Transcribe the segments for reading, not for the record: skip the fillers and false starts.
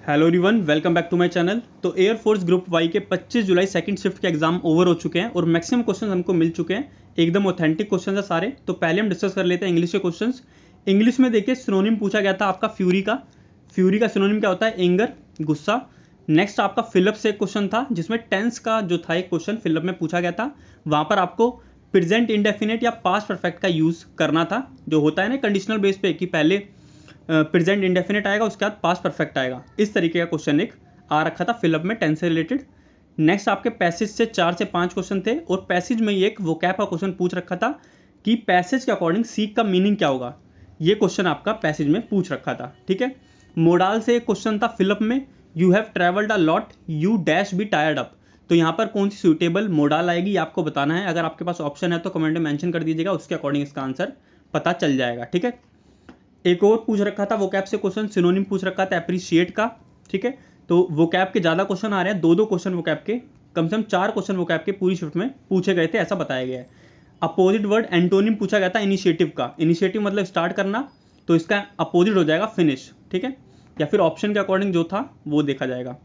Hello everyone, welcome back to my channel. तो air force group Y के 25 जुलाई second shift के एग्जाम ओवर हो चुके हैं और मैक्सिमम क्वेश्चन हमको मिल चुके हैं। एकदम ऑथेंटिक क्वेश्चन है सारे। तो पहले हम डिस्कस कर लेते हैं इंग्लिश के क्वेश्चंस। इंग्लिश में देखिए सिनोनिम पूछा गया था आपका फ्यूरी का। फ्यूरी का सिनोनिम क्या होता है? एंगर, गुस्सा। नेक्स्ट आपका फिलअप से एक क्वेश्चन था जिसमें टेंस का जो था एक क्वेश्चन फिलअप में पूछा गया था। वहां पर आपको प्रेजेंट इंडेफिनिट या पास्ट परफेक्ट का यूज करना था, जो होता है ना कंडीशनल बेस पे कि पहले प्रेजेंट इंडेफिनिट आएगा उसके बाद पास्ट परफेक्ट आएगा। इस तरीके का क्वेश्चन एक आ रखा था फिलअप में टेंस से रिलेटेड। नेक्स्ट आपके पैसेज से 4 से 5 क्वेश्चन थे और पैसेज में ही एक वोकैब का क्वेश्चन पूछ रखा था कि पैसेज के अकॉर्डिंग सीक का मीनिंग क्या होगा। ये क्वेश्चन आपका पैसेज में पूछ रखा था। ठीक है। मोडाल से एक क्वेश्चन था फिलअप में, you have travelled a lot, you dash be tired up. तो यहाँ पर कौन सी सूटेबल मोडाल आएगी ये आपको बताना है। अगर आपके पास ऑप्शन है तो कमेंट में मेंशन कर दीजिएगा, उसके अकॉर्डिंग इसका आंसर पता चल जाएगा। ठीक है। एक और पूछ रखा था वोकैब से क्वेश्चन, सिनोनिम पूछ रखा था एप्रिशिएट का। ठीक है। तो वोकैब के ज़्यादा क्वेश्चन आ रहे हैं, दो क्वेश्चन वोकैब के, कम से कम 4 क्वेश्चन वोकैब के पूरी शिफ्ट में पूछे गए थे, ऐसा बताया गया है। अपोजिट वर्ड एंटोनिम पूछा गया था इनिशिएटिव का। इनिशिएटिव मतलब स्टार्ट करना, तो इसका अपोजिट हो जाएगा फिनिश। ठीक है। या फिर ऑप्शन के अकॉर्डिंग जो था वो देखा जाएगा।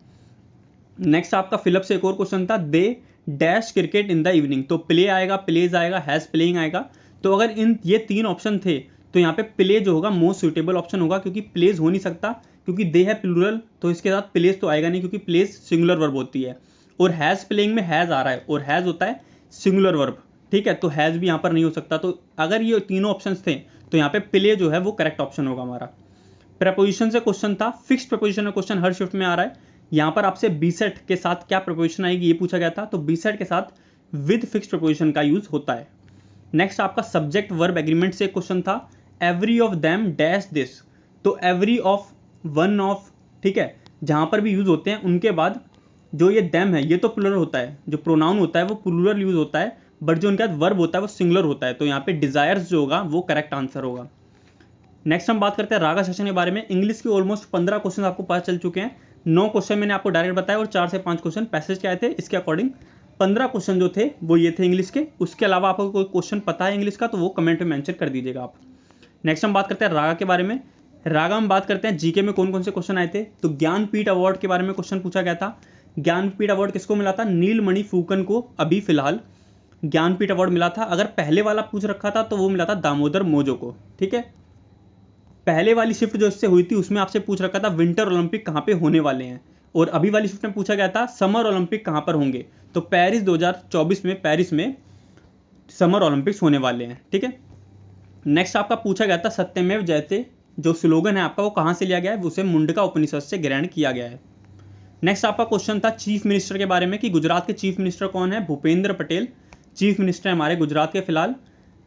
नेक्स्ट आपका फिलअप से एक और क्वेश्चन था, they dash cricket in the evening. तो प्ले आएगा, प्लेज आएगा, हैज़ प्लेइंग आएगा। तो अगर इन ये 3 ऑप्शन थे तो यहाँ पे प्ले जो होगा मोस्ट सुटेबल ऑप्शन होगा, क्योंकि प्लेज हो नहीं सकता क्योंकि दे है प्लूरल, तो इसके साथ प्लेज तो आएगा नहीं क्योंकि प्लेज सिंगुलर वर्ब होती है। और हैज़ प्लेइंग में हैज़ आ रहा है और हैज़ होता है सिंगुलर वर्ब। ठीक है। तो हैज़ भी यहाँ पर नहीं हो सकता। तो अगर ये तीनों ऑप्शन थे तो यहाँ पे प्ले जो है वो करेक्ट ऑप्शन होगा हमारा। प्रपोजिशन से क्वेश्चन था, फिक्स्ड प्रपोजिशन का क्वेश्चन हर शिफ्ट में आ रहा है। यहाँ पर आपसे बी सेट के साथ क्या प्रपोजिशन आएगी ये पूछा गया था। तो बी सेट के साथ विद फिक्स्ड प्रपोजिशन का यूज होता है। नेक्स्ट आपका सब्जेक्ट वर्ब एग्रीमेंट से क्वेश्चन था, every of them dash this. तो एवरी ऑफ, वन ऑफ, ठीक है, जहां पर भी यूज होते हैं उनके बाद जो ये देम है ये तो प्लूरल होता है, जो प्रोनाउन होता है वो प्लूरल यूज होता है, बट जो उनके बाद वर्ब होता है वो सिंगुलर होता है। तो यहाँ पे डिजायर्स जो होगा वो करेक्ट आंसर होगा। नेक्स्ट हम बात करते हैं रागा सेशन के बारे में। इंग्लिश के ऑलमोस्ट 15 क्वेश्चन आपको पता चल चुके हैं। 9 क्वेश्चन मैंने आपको डायरेक्ट बताया और 4 से 5 क्वेश्चन पैसेज के आए थे। इसके अकॉर्डिंग 15 क्वेश्चन जो थे वो ये थे इंग्लिश के। उसके अलावा आपको कोई क्वेश्चन पता है इंग्लिश का तो वो कमेंट में मेंशन कर दीजिएगा आप। नेक्स्ट हम बात करते हैं रागा के बारे में। रागा हम बात करते हैं जीके में कौन कौन से क्वेश्चन आए थे। तो ज्ञानपीठ अवार्ड के बारे में क्वेश्चन पूछा गया था। ज्ञानपीठ अवार्ड किसको मिला था? नीलमणि फूकन को अभी फिलहाल ज्ञानपीठ अवार्ड मिला था। अगर पहले वाला पूछ रखा था तो वो मिला था दामोदर मोजो को। ठीक है। पहले वाली शिफ्ट जो इससे हुई थी उसमें आपसे पूछ रखा था विंटर ओलंपिक कहाँ पे होने वाले हैं, और अभी वाली शिफ्ट में पूछा गया था समर ओलंपिक कहाँ पर होंगे। तो पेरिस 2024 में पेरिस में समर ओलंपिक्स होने वाले हैं। ठीक है। नेक्स्ट आपका पूछा गया था सत्यमेव जयते जो स्लोगन है आपका वो कहाँ से लिया गया है? उसे मुंडका उपनिषद से ग्रहण किया गया है। नेक्स्ट आपका क्वेश्चन था चीफ मिनिस्टर के बारे में कि गुजरात के चीफ मिनिस्टर कौन है? भूपेंद्र पटेल चीफ मिनिस्टर है हमारे गुजरात के फिलहाल।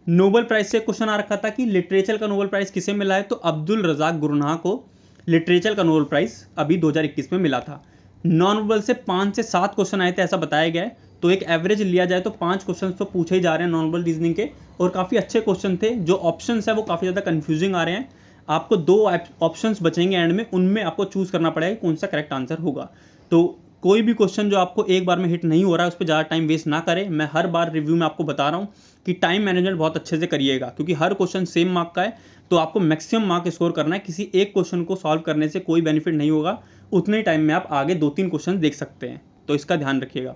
नोबेल प्राइज से क्वेश्चन आ रखा था कि लिटरेचर का नोबेल प्राइज किसे मिला है? तो अब्दुल रजाक गुरनाह को लिटरेचर का नोबेल प्राइज अभी 2021 में मिला था। नॉन वर्बल से 5 से 7 क्वेश्चन आए थे ऐसा बताया गया है। तो एक एवरेज लिया जाए तो 5 क्वेश्चन तो पूछे ही जा रहे हैं नॉन वर्बल रीजनिंग के, और काफ़ी अच्छे क्वेश्चन थे। जो ऑप्शन है वो काफ़ी ज़्यादा कन्फ्यूजिंग आ रहे हैं। आपको 2 ऑप्शंस बचेंगे एंड में, उनमें आपको चूज करना पड़ेगा कौन सा करेक्ट आंसर होगा। तो कोई भी क्वेश्चन जो आपको एक बार में हिट नहीं हो रहा है उस पर ज़्यादा टाइम वेस्ट ना करें। मैं हर बार रिव्यू में आपको बता रहा हूँ कि टाइम मैनेजमेंट बहुत अच्छे से करिएगा, क्योंकि हर क्वेश्चन सेम मार्क का है तो आपको मैक्सिमम मार्क स्कोर करना है। किसी एक क्वेश्चन को सॉल्व करने से कोई बेनिफिट नहीं होगा, उतने टाइम में आप आगे 2-3 क्वेश्चन देख सकते हैं, तो इसका ध्यान रखिएगा।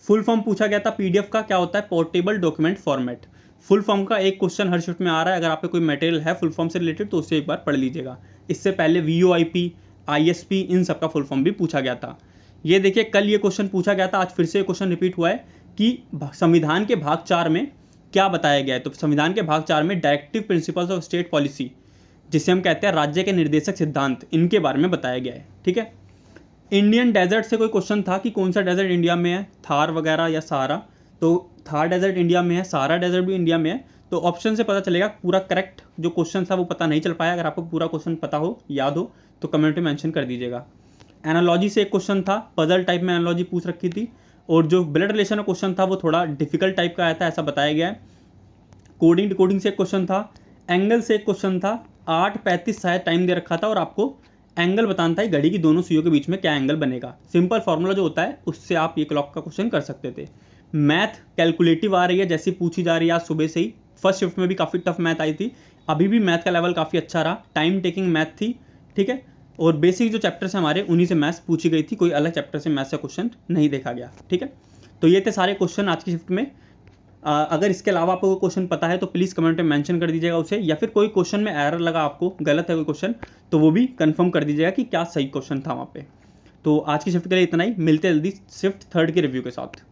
फुल फॉर्म पूछा गया था पीडीएफ का, क्या होता है? Portable document format. Full form का एक क्वेश्चन हर शिफ्ट में आ रहा है। अगर आपको कोई मटेरियल है फुल फॉर्म से रिलेटेड तो उससे एक बार पढ़ लीजिएगा। इससे पहले वीओआईपी, आईएसपी, इन सब का फुल फॉर्म भी पूछा गया था। ये देखिए कल ये क्वेश्चन पूछा गया था, आज फिर से क्वेश्चन रिपीट हुआ है कि संविधान के भाग 4 में क्या बताया गया है। तो संविधान के भाग 4 में directive principles of state policy, जिसे हम कहते हैं राज्य के निर्देशक सिद्धांत, इनके बारे में बताया गया है। ठीक है। इंडियन डेजर्ट से कोई क्वेश्चन था कि कौन सा डेजर्ट इंडिया में है, थार वगैरह या सहारा। तो थार डेजर्ट इंडिया में है, सहारा डेजर्ट भी इंडिया में है। तो ऑप्शन से पता चलेगा। पूरा करेक्ट जो क्वेश्चन था वो पता नहीं चल पाया। अगर आपको पूरा क्वेश्चन पता हो, याद हो, तो कमेंट में मेंशन कर दीजिएगा। एनालॉजी से एक क्वेश्चन था, पजल टाइप में एनालॉजी पूछ रखी थी, और जो ब्लड रिलेशन का क्वेश्चन था वो थोड़ा डिफिकल्ट टाइप का आया था, ऐसा बताया गया है। कोडिंग डिकोडिंग से एक क्वेश्चन था। एंगल से एक क्वेश्चन था। 8:35 शायद टाइम दे रखा था और आपको एंगल बताना था घड़ी की दोनों सुइयों के बीच में क्या एंगल बनेगा। सिंपल फॉर्मूला जो होता है उससे आप ये क्लॉक का क्वेश्चन कर सकते थे। मैथ कैलकुलेटिव आ रही है जैसी पूछी जा रही है आज सुबह से ही। फर्स्ट शिफ्ट में भी काफ़ी टफ मैथ आई थी, अभी भी मैथ का लेवल काफ़ी अच्छा रहा। टाइम टेकिंग मैथ थी। ठीक है। और बेसिक जो चैप्टर्स हैं हमारे उन्हीं से मैथ्स पूछी गई थी, कोई अलग चैप्टर से मैथ्स का क्वेश्चन नहीं देखा गया। ठीक है, तो ये थे सारे क्वेश्चन आज की शिफ्ट में। अगर इसके अलावा आपको क्वेश्चन पता है तो प्लीज़ कमेंट में मेंशन कर दीजिएगा उसे, या फिर कोई क्वेश्चन में एरर लगा आपको, गलत है कोई क्वेश्चन, तो वो भी कंफर्म कर दीजिएगा कि क्या सही क्वेश्चन था वहाँ पे। तो आज की शिफ्ट के लिए इतना ही, मिलते हैं जल्दी शिफ्ट 3 के रिव्यू के साथ।